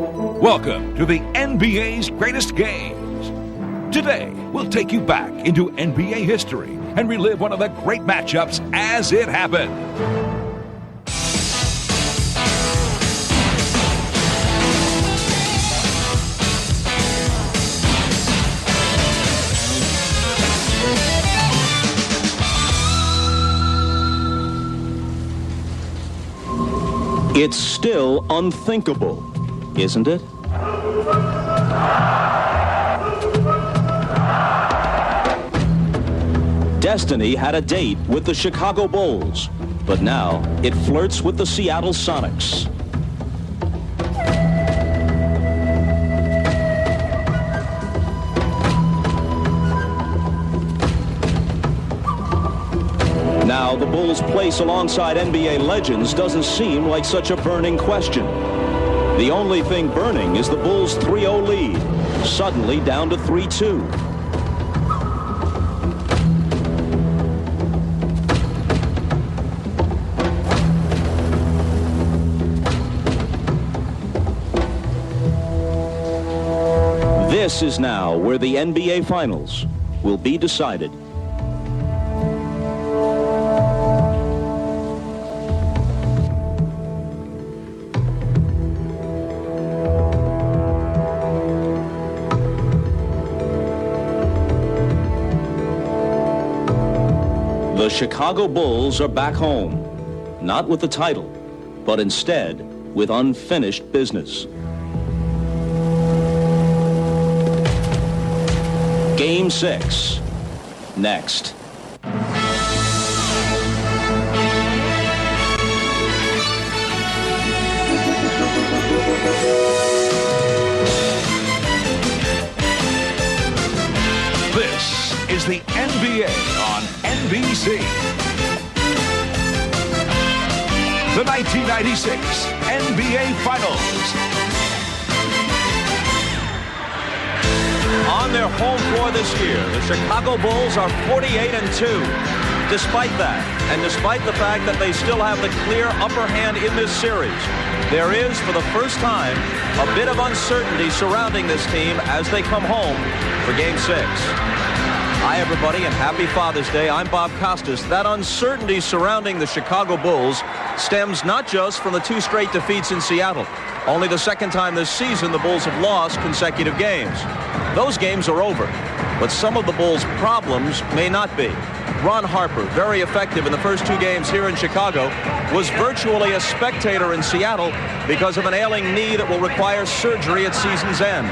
Welcome to the NBA's greatest games. Today, we'll take you back into NBA history and relive one of the great matchups as it happened. It's still unthinkable, isn't it? Destiny had a date with the Chicago Bulls, but now it flirts with the Seattle Sonics. Now, the Bulls' place alongside NBA legends doesn't seem like such a burning question. The only thing burning is the Bulls' 3-0 lead, suddenly down to 3-2. This is now where the NBA Finals will be decided. The Chicago Bulls are back home, not with the title, but instead with unfinished business. Game 6, next. This is the NBA on NBC. The 1996 NBA Finals. On their home floor this year, the Chicago Bulls are 48-2. Despite that, and despite the fact that they still have the clear upper hand in this series, there is, for the first time, a bit of uncertainty surrounding this team as they come home for Game 6. Hi, everybody, and happy Father's Day. I'm Bob Costas. That uncertainty surrounding the Chicago Bulls stems not just from the 2 straight defeats in Seattle. Only the second time this season the Bulls have lost consecutive games. Those games are over, but some of the Bulls' problems may not be. Ron Harper, very effective in the first 2 games here in Chicago, was virtually a spectator in Seattle because of an ailing knee that will require surgery at season's end.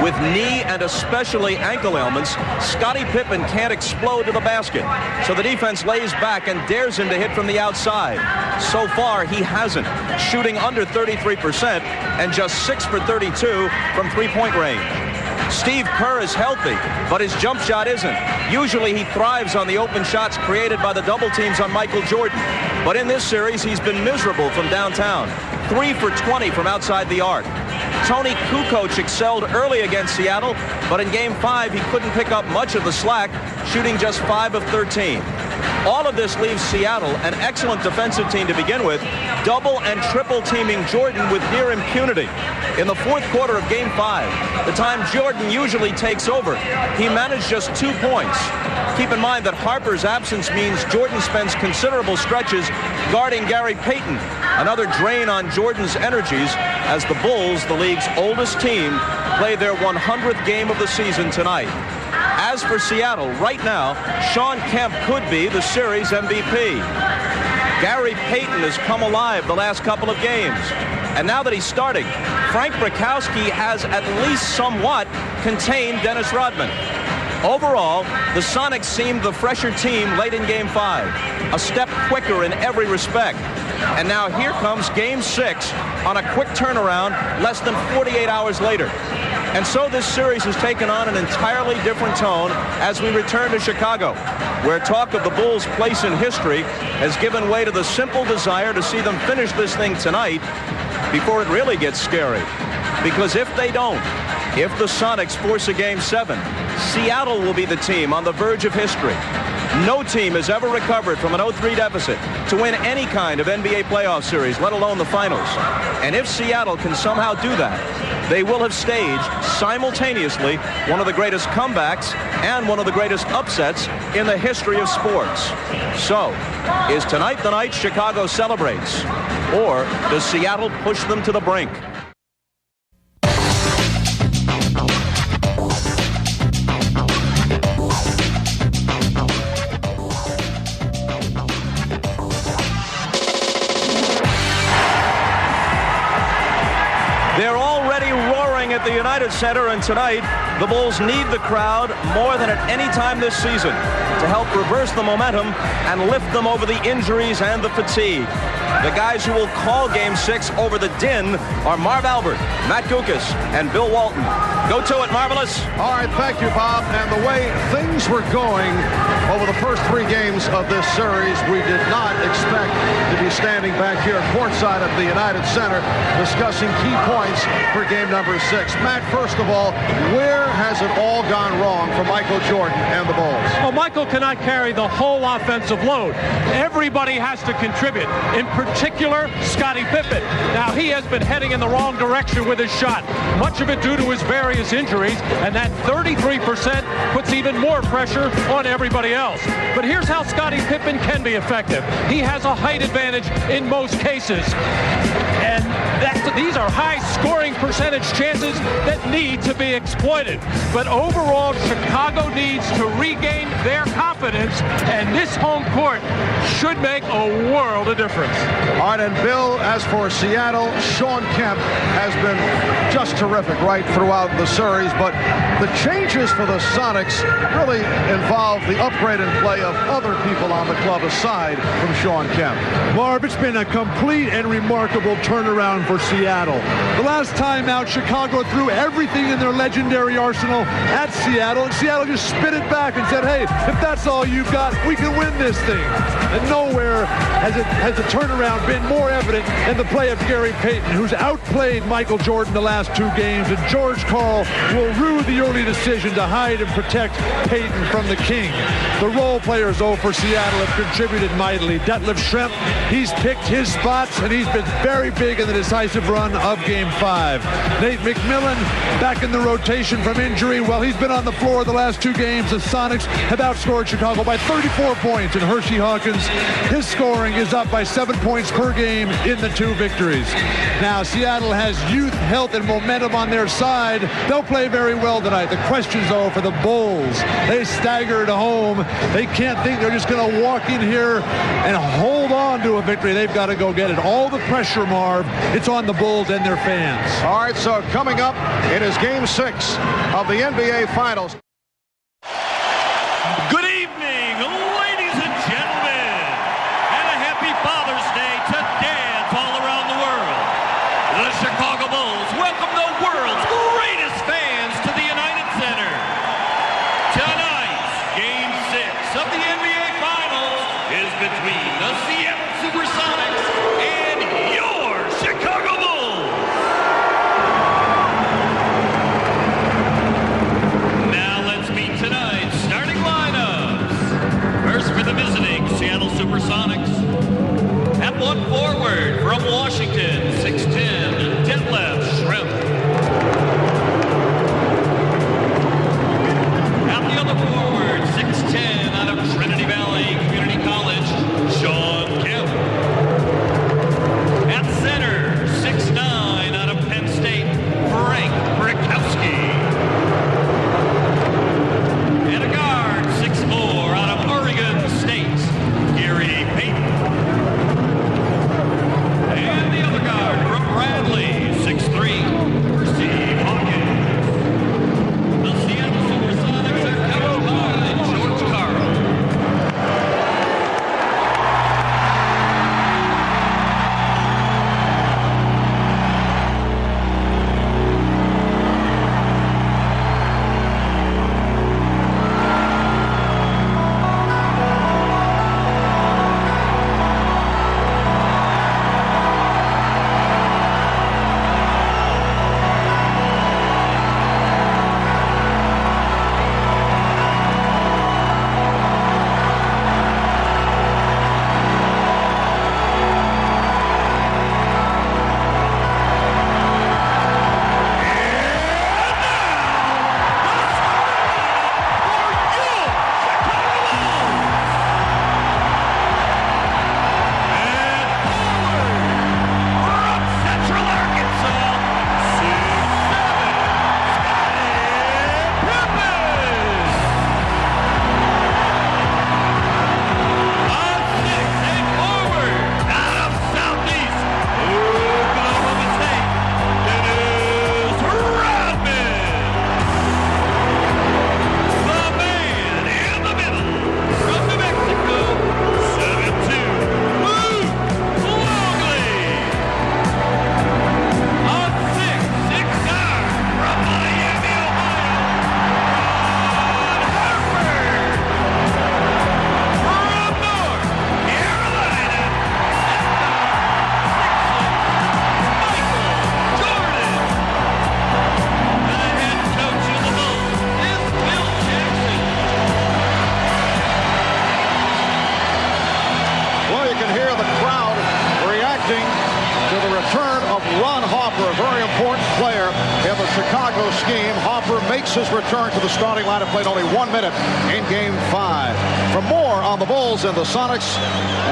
With knee and especially ankle ailments, Scottie Pippen can't explode to the basket, so the defense lays back and dares him to hit from the outside. So far, he hasn't, shooting under 33% and just 6 for 32 from three-point range. Steve Kerr is healthy, but his jump shot isn't. Usually he thrives on the open shots created by the double teams on Michael Jordan. But in this series, he's been miserable from downtown. 3 for 20 from outside the arc. Tony Kukoc excelled early against Seattle, but in Game 5, he couldn't pick up much of the slack, shooting just 5 of 13. All of this leaves Seattle, an excellent defensive team to begin with, double and triple teaming Jordan with near impunity. In the fourth quarter of Game 5, the time Jordan usually takes over, he managed just 2 points. Keep in mind that Harper's absence means Jordan spends considerable stretches guarding Gary Payton, another drain on Jordan's energies as the Bulls, the league's oldest team, play their 100th game of the season tonight. As for Seattle, right now, Shawn Kemp could be the series MVP. Gary Payton has come alive the last couple of games. And now that he's starting, Frank Brakowski has at least somewhat contained Dennis Rodman. Overall, the Sonics seemed the fresher team late in Game 5, a step quicker in every respect. And now here comes Game 6 on a quick turnaround less than 48 hours later. And so this series has taken on an entirely different tone as we return to Chicago, where talk of the Bulls' place in history has given way to the simple desire to see them finish this thing tonight before it really gets scary. Because if they don't, if the Sonics force a Game 7, Seattle will be the team on the verge of history. No team has ever recovered from an 0-3 deficit to win any kind of NBA playoff series, let alone the finals. And if Seattle can somehow do that, they will have staged simultaneously one of the greatest comebacks and one of the greatest upsets in the history of sports. So, is tonight the night Chicago celebrates? Or does Seattle push them to the brink? They're already roaring at the United Center, and tonight the Bulls need the crowd more than at any time this season to help reverse the momentum and lift them over the injuries and the fatigue. The guys who will call Game 6 over the din are Marv Albert, Matt Guokas, and Bill Walton. Go to it, Marvelous. All right, thank you, Bob. And the way things were going over the first 3 games of this series, we did not expect to be standing back here courtside at the United Center discussing key points for game number 6. Matt, first of all, where has it all gone wrong for Michael Jordan and the Bulls? Well, Michael cannot carry the whole offensive load. Everybody has to contribute. In particular, Scottie Pippen. Now, he has been heading in the wrong direction with his shot, much of it due to his various injuries, and that 33% puts even more pressure on everybody else. But here's how Scottie Pippen can be effective. He has a height advantage in most cases. And these are high-scoring percentage chances that need to be exploited. But overall, Chicago needs to regain their confidence, and this home court should make a world of difference. All right, and Bill, as for Seattle, Shawn Kemp has been just terrific right throughout the series, but the changes for the Sonics really involve the upgrade and play of other people on the club aside from Shawn Kemp. Marv, it's been a complete and remarkable turnaround for Seattle. The last time out, Chicago threw everything in their legendary arsenal at Seattle, and Seattle just spit it back and said, hey, if that's all you've got, we can win this thing. And nowhere has the turnaround been more evident than the play of Gary Payton, who's outplayed Michael Jordan the last 2 games, and George Karl will rue the early decision to hide and protect Payton from the king. The role players, though, for Seattle have contributed mightily. Detlef Schrempf, he's picked his spots, and he's been very big in the decisive run of Game 5. Nate McMillan back in the rotation from injury. Well, he's been on the floor the last 2 games. The Sonics have outscored Chicago by 34 points, and Hershey Hawkins, his scoring is up by 7 points per game in the 2 victories. Now, Seattle has youth, health, and momentum on their side. They'll play very well tonight. The questions, though, for the Bulls. They staggered home. They can't think they're just going to walk in here and hold on to a victory. They've got to go get it. All the pressure, Marv, it's on the Bulls and their fans. All right, so coming up, it is Game 6 of the NBA Finals. Good evening, ladies and gentlemen, and a happy Father's Day to dads all around the world. The Chicago Bulls welcome the world's greatest fans to the United Center. Tonight's Game 6 of the NBA Finals is between the Seattle Supersonics and your Chicago Bulls. Now let's meet tonight's starting lineups. First for the visiting Seattle Supersonics. At one forward from Washington, 6'10", Detlef Schrempf. At the other forward, 6'10", out of Trinity Valley Community College, Shawn Kemp. At center, 6'9", out of Penn State, Frank Brickowski. And a guard, 6'4", out of Oregon State, Gary Payton. And the other guard from Bradley, 6'3", has returned to the starting lineup, played only 1 minute in Game 5. For more on the Bulls and the Sonics,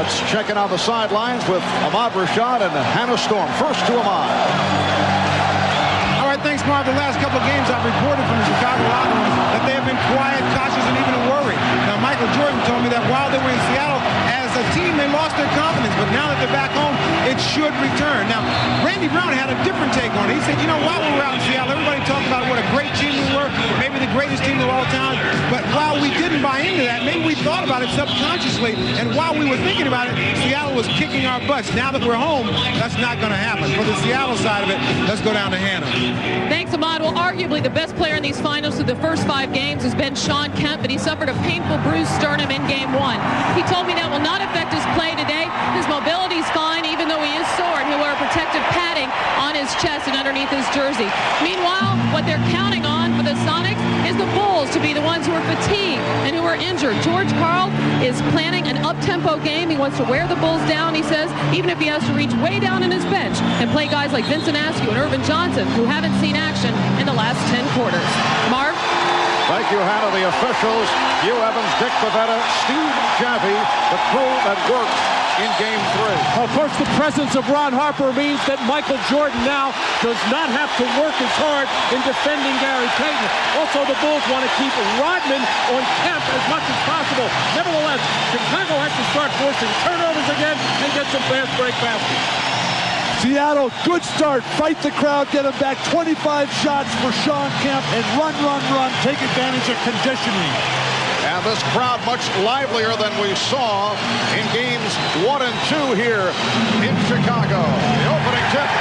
let's check in on the sidelines with Ahmad Rashad and Hannah Storm. First to Ahmad. All right, thanks, Marv. The last couple of games I've reported from the Chicago locker room that they have been quiet, cautious, and even worried. Now, Michael Jordan told me that while they were in Seattle, as a team, they lost their confidence, but now that they're back home, it should return. Now, Randy Brown had a different take on it. He said, you know, while we were out in Seattle, everybody talked about what a great team we were, maybe the greatest team of all time, but while we didn't buy into that, maybe we thought about it subconsciously, and while we were thinking about it, Seattle was kicking our butts. Now that we're home, that's not going to happen. For the Seattle side of it, let's go down to Hannah. Thanks, Ahmad. Well, arguably the best player in these finals through the first 5 games has been Shawn Kemp, but he suffered a painful bruised sternum in Game 1. He told me that will not affect his play today. His mobility's fine, even though he is sore, and he'll wear protective padding on his chest and underneath his jersey. Meanwhile, what they're counting on for the Sonics is the Bulls to be the ones who are fatigued and who are injured. George Karl is planning an up-tempo game. He wants to wear the Bulls down, he says, even if he has to reach way down in his bench and play guys like Vincent Askew and Irvin Johnson, who haven't seen action in the last 10 quarters. Marv? Thank you, Hannah. The officials, Hugh Evans, Dick Bavetta, Steve Jaffee, the crew that worked in Game 3. Of course, the presence of Ron Harper means that Michael Jordan now does not have to work as hard in defending Gary Payton. Also, the Bulls want to keep Rodman on Kemp as much as possible. Nevertheless, Chicago has to start forcing turnovers again and get some fast break baskets. Seattle, good start. Fight the crowd, get him back. 25 shots for Shawn Kemp, and run. Take advantage of conditioning. And this crowd much livelier than we saw in Games 1 and 2 here in Chicago. The opening tip.